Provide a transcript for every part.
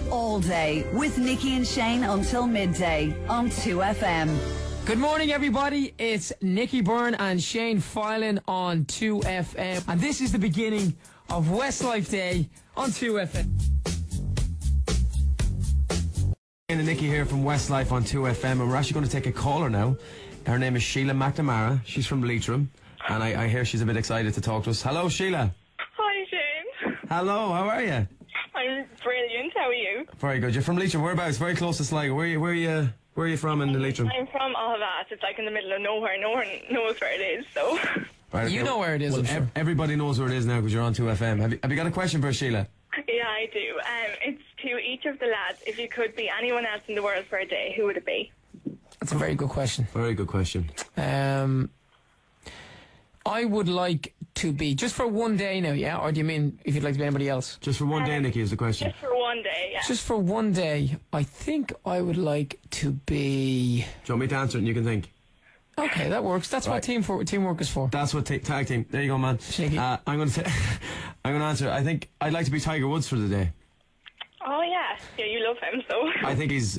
All day with Nicky and Shane until midday on 2FM. Good morning, everybody. It's Nicky Byrne and Shane Filan on 2FM, and this is the beginning of Westlife Day on 2FM. Shane and Nicky here from Westlife on 2FM, and we're actually going to take a caller now. Her name is Sheila McNamara. She's from Leitrim, and I hear she's a bit excited to talk to us. Hello, Sheila. Hi, Shane. Hello, how are you? I'm brilliant. How are you? Very good. You're from Leitrim. Whereabouts? Very close to Sligo. Where are you from in the Leitrim? I'm from Ahavat. It's like in the middle of nowhere. No one knows where it is, so... Right, You know where it is, well, I'm sure. Everybody knows where it is now because you're on 2FM. Have you got a question for us, Sheila? Yeah, I do. It's to each of the lads. If you could be anyone else in the world for a day, who would it be? That's a very good question. Very good question. I would like to be, just for one day now, yeah? Or do you mean if you'd like to be anybody else? Just for one day, Nicky, is the question. Just for one day, yeah. Just for one day, I think I would like to be... Do you want me to answer it and you can think? Okay, that works. That's Right. what teamwork is for. That's what tag team. There you go, man. Shaky. I'm going to say, I'm going to answer. I think I'd like to be Tiger Woods for the day. Oh, yeah. Yeah, you love him, so... I think he's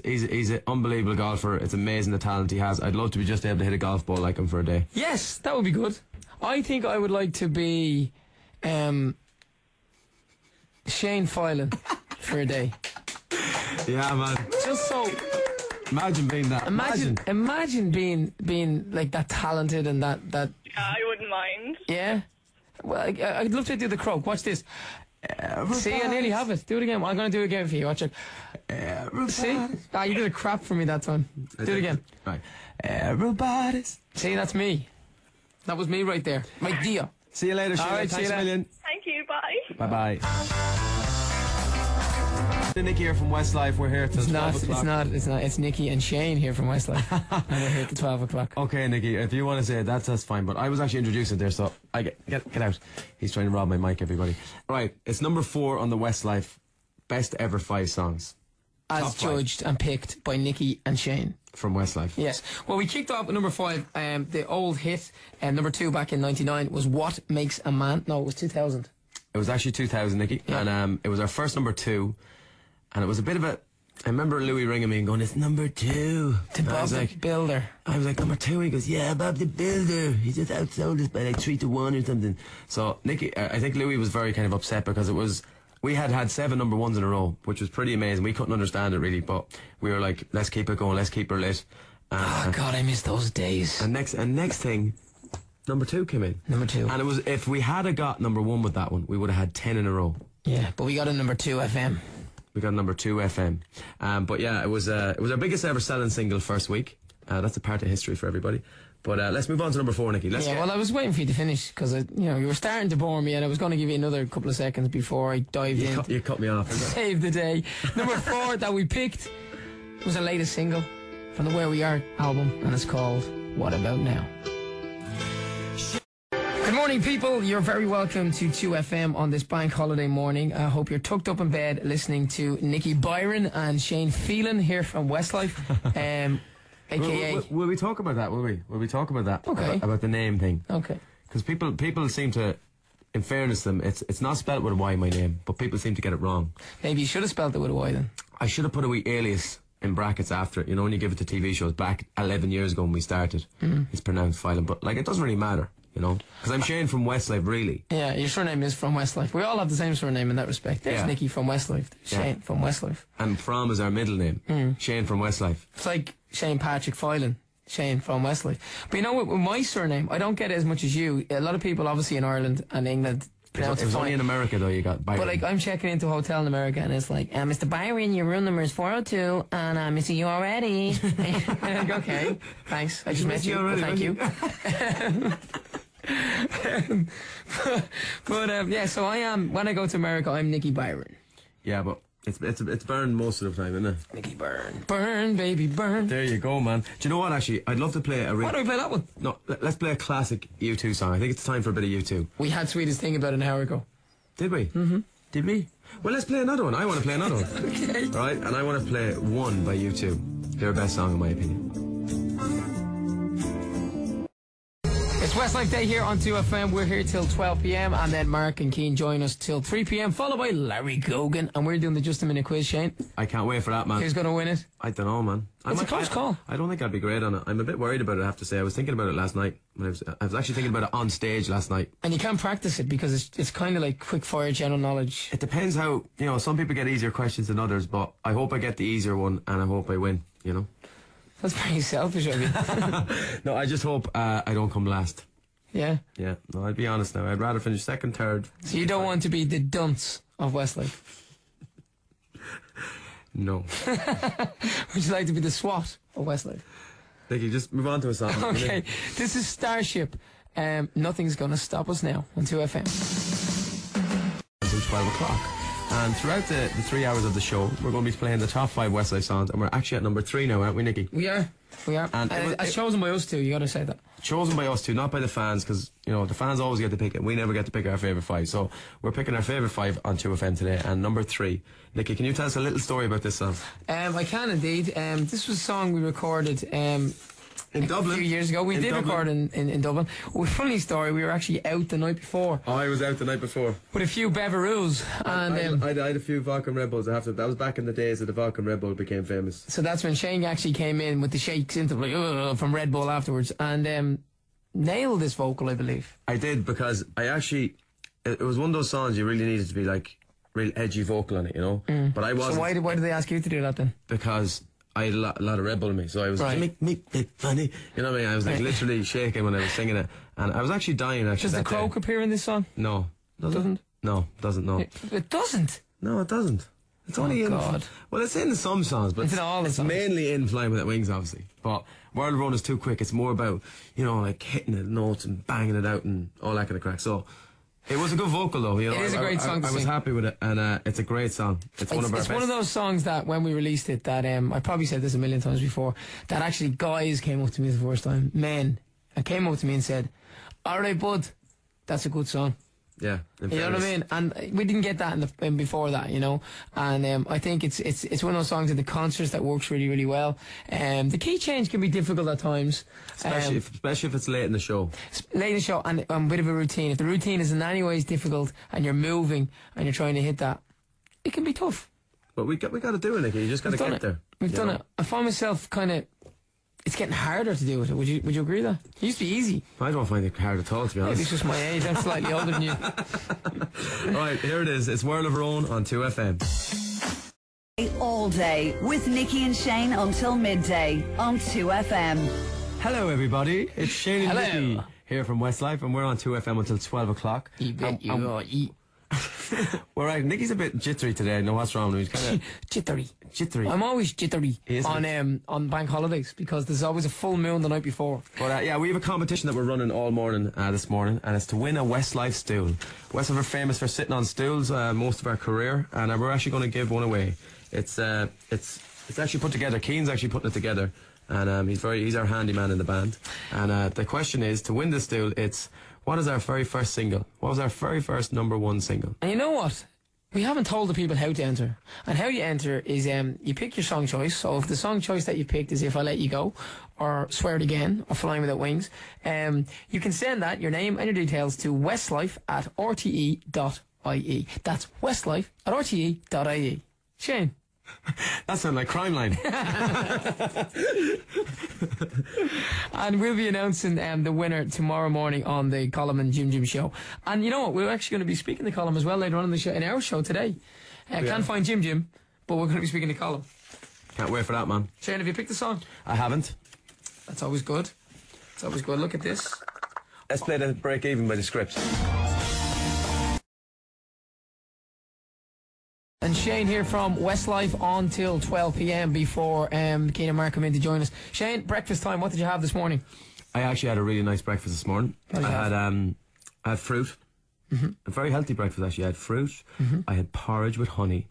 an unbelievable golfer. It's amazing the talent he has. I'd love to be just able to hit a golf ball like him for a day. Yes, that would be good. I think I would like to be Shane Filan for a day. Yeah, man. Just so Imagine being that. imagine being like that talented and that Yeah, I wouldn't mind. yeah. Well, I'd love to do the croak. Watch this. See, I nearly have it. Do it again. I'm going to do it again for you. Watch it. See? You did a crap for me that time. Do it again. Right. Everybody's. See, that's me. That was me right there. My dear. See you later, Sheila. All right, Thanks see a you million. Thank you, bye. Bye-bye. Nicky here from Westlife. We're here till 12 o'clock. It's not. It's Nicky and Shane here from Westlife. And we're here till 12 o'clock. Okay, Nicky, if you want to say it, that's fine. But I was actually introducing it there, so I get out. He's trying to rob my mic, everybody. Right, it's number 4 on the Westlife best ever 5 songs As Top 5. judged and picked by Nicky and Shane. from Westlife. Yes. Well, we kicked off with number 5. The old hit, number 2 back in '99 was "What Makes a Man." No, it was 2000. It was actually 2000, Nicky, Yeah. and it was our first number 2, and it was a bit of a. I remember Louis ringing me and going, "It's number 2." To And I Bob was the like, Builder. I was like, "Number 2?" He goes, "Yeah, Bob the Builder. He just outsold us by like 3-1 or something." So Nicky, I think Louis was very kind of upset because it was. We had 7 number 1s in a row, which was pretty amazing. We couldn't understand it really, but we were like, "Let's keep it going. Let's keep her lit." Oh God, I miss those days. And next thing, number 2 came in. Number 2. And it was, if we had got number 1 with that one, we would have had 10 in a row. Yeah, but we got a number 2 FM. We got number 2 FM. But yeah, it was our biggest ever selling single first week. That's a part of history for everybody. But let's move on to number 4, Nicky. Well, I was waiting for you to finish because you were starting to bore me, and I was going to give you another couple of seconds before I dived in. You cut me off. Save the day. Number 4 that we picked was our latest single from the Where We Are album, and it's called "What About Now." Good morning, people. You're very welcome to 2FM on this bank holiday morning. I hope you're tucked up in bed listening to Nicky Byron and Shane Phelan here from Westlife, aka... Will we talk about that? Will we talk about that? Okay. About the name thing. Okay. Because people seem to, in fairness to them, it's not spelled with a Y, my name, but people seem to get it wrong. Maybe you should have spelled it with a Y then. I should have put a wee alias in brackets after it. You know, when you give it to TV shows back 11 years ago when we started, it's pronounced Phelan, but like it doesn't really matter, you know, because I'm Shane from Westlife, really. Yeah, your surname is from Westlife. We all have the same surname in that respect. There's Yeah. Nicky from Westlife. There's Shane from Westlife. And From is our middle name. Shane from Westlife. It's like Shane Patrick Phelan. Shane from Westlife. But you know what, with my surname, I don't get it as much as you. A lot of people obviously in Ireland and England pronounce It was only in America though you got Byron. But like I'm checking into a hotel in America and it's like, Mr. Byron, your room number is 402 and I'm missing you already. And I'm like, okay, thanks. I just met you. already, Thank you. but yeah, so I am, when I go to America, I'm Nicky Byron. Yeah, but it's Byrne most of the time, isn't it? Nicky Byrne. Burn, baby, burn. There you go, man. Do you know what, actually? I'd love to play a Why don't we play that one? No, let's play a classic U2 song. I think it's time for a bit of U2. We had Sweetest Thing about an hour ago. Did we? Mm-hmm. Did we? Well, let's play another one. I want to play another one. Okay. Right? And I want to play One by U2. Their best song, in my opinion. It's Westlife Day here on 2FM. We're here till 12 p.m. and then Mark and Keane join us till 3 p.m. followed by Larry Gogan, and we're doing the Just a Minute quiz. Shane, I can't wait for that, man. who's going to win it? I don't know, man. It's a close call. I don't think I'd be great on it. I'm a bit worried about it, I have to say. I was thinking about it last night. I was actually thinking about it on stage last night. And you can't practice it because it's kind of like quick fire general knowledge. It depends how, some people get easier questions than others, but I hope I get the easier one and I hope I win, That's very selfish of you. No, I just hope I don't come last. Yeah. Yeah, no, I'll be honest now. I'd rather finish second, third. So you don't want to be the dunce of Westlife? No. Would you like to be the SWAT of Westlife? Nicky, just move on to a song. Okay, this is Starship. Nothing's gonna stop us now on 2FM. Until 12 o'clock. And throughout the 3 hours of the show, we're going to be playing the top 5 Westlife songs, and we're actually at number 3 now, aren't we, Nicky? We are. And it's chosen by us too, you gotta say that. Chosen by us too, not by the fans, because, the fans always get to pick it. We never get to pick our favourite 5. So we're picking our favourite 5 on 2FM today, and number 3. Nicky, can you tell us a little story about this song? I can indeed. This was a song we recorded in Dublin. A few years ago. We did record in Dublin. Well, funny story, we were actually out the night before. Oh, I was out the night before. With a few Bevaroos. And I had a few vodka and Red Bulls. That was back in the days that the vodka and Red Bull became famous. So that's when Shane actually came in with the shakes into from Red Bull afterwards and nailed this vocal, I believe. I did, because it was one of those songs you really needed to be like real edgy vocal on it, But I wasn't. So why did they ask you to do that then? Because I had a lot of Red Bull in me, so I was right. make funny. You know what I mean? I was like literally shaking when I was singing it, and I was actually dying. Does the croak appear in this song? No, doesn't. No, doesn't. No, it doesn't. No, it doesn't. It's only in. God. Well, it's in some songs, but it's in all the songs. Mainly in Flying Without Wings, obviously. But World of Run is too quick. It's more about like hitting the notes and banging it out and all that kind of crack. So. It was a good vocal though, It is a great song to I was sing. happy with it, and it's a great song. It's one of our best. It's one of those songs that when we released it, that I probably said this a million times before, that actually guys came up to me the first time, men, and came up to me and said, "Alright, bud, that's a good song." Yeah, you know what I mean? And we didn't get that in before that, And I think it's one of those songs in the concerts that works really, really well. The key change can be difficult at times, especially if it's late in the show. Late in the show and a bit of a routine. If the routine is in any ways difficult and you're moving and you're trying to hit that, it can be tough. But we got to do it, Nicky. You just got to get there. We've done it. I find myself kind of. It's getting harder to do it. Would you agree with that? It used to be easy. I don't find it hard at all, to be honest. Maybe it's just my age. I'm slightly older than you. Right, here it is. It's World of Our Own on 2FM. All day with Nicky and Shane until midday on 2FM. Hello, everybody. It's Shane and Hello. Nicky here from Westlife, and we're on 2FM until 12 o'clock. We're right. Nicky's a bit jittery today. No, what's wrong? He's kind of jittery. I'm always jittery on bank holidays because there's always a full moon the night before. But we have a competition that we're running all morning this morning, and it's to win a Westlife stool. Westlife are famous for sitting on stools most of our career, and we're actually going to give one away. It's actually put together. Keane's actually putting it together, and he's our handyman in the band. And the question is, to win this stool, what is our very first single? What was our very first #1 single? And you know what? We haven't told the people how to enter. And how you enter is you pick your song choice. So if the song choice that you picked is If I Let You Go, or Swear It Again, or Flying Without Wings, you can send that, your name and your details, to westlife@rte.ie. That's westlife@rte.ie. Shane. That sounds like Crime Line. And we'll be announcing the winner tomorrow morning on the Colin and Jim show. And you know what? We're actually going to be speaking to Colin as well later on in the show, in our show today. Can't find Jim, but we're going to be speaking to Colin. Can't wait for that, man. Shane, have you picked the song? I haven't. That's always good. It's always good. Look at this. Let's play the Break Even by the Scripts. And Shane here from Westlife on till 12 p.m. before Keane and Mark come in to join us. Shane, breakfast time. What did you have this morning? I actually had a really nice breakfast this morning. I had fruit. A very healthy breakfast, actually. I had fruit. I had porridge with honey.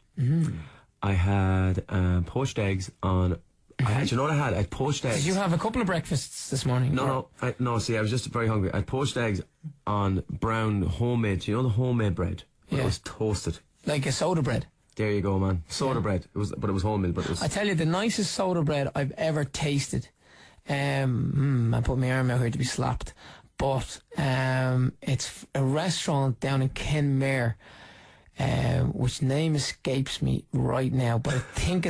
I had poached eggs on... do you know what I had? I had poached eggs. Did you have a couple of breakfasts this morning? No. See, I was just very hungry. I had poached eggs on brown homemade... Do you know the homemade bread? It was toasted. Like a soda bread? There you go, man. Soda bread. It was homemade, but it was... I tell you, the nicest soda bread I've ever tasted. I put my arm out here to be slapped. but it's a restaurant down in Kenmare, which name escapes me right now, but I think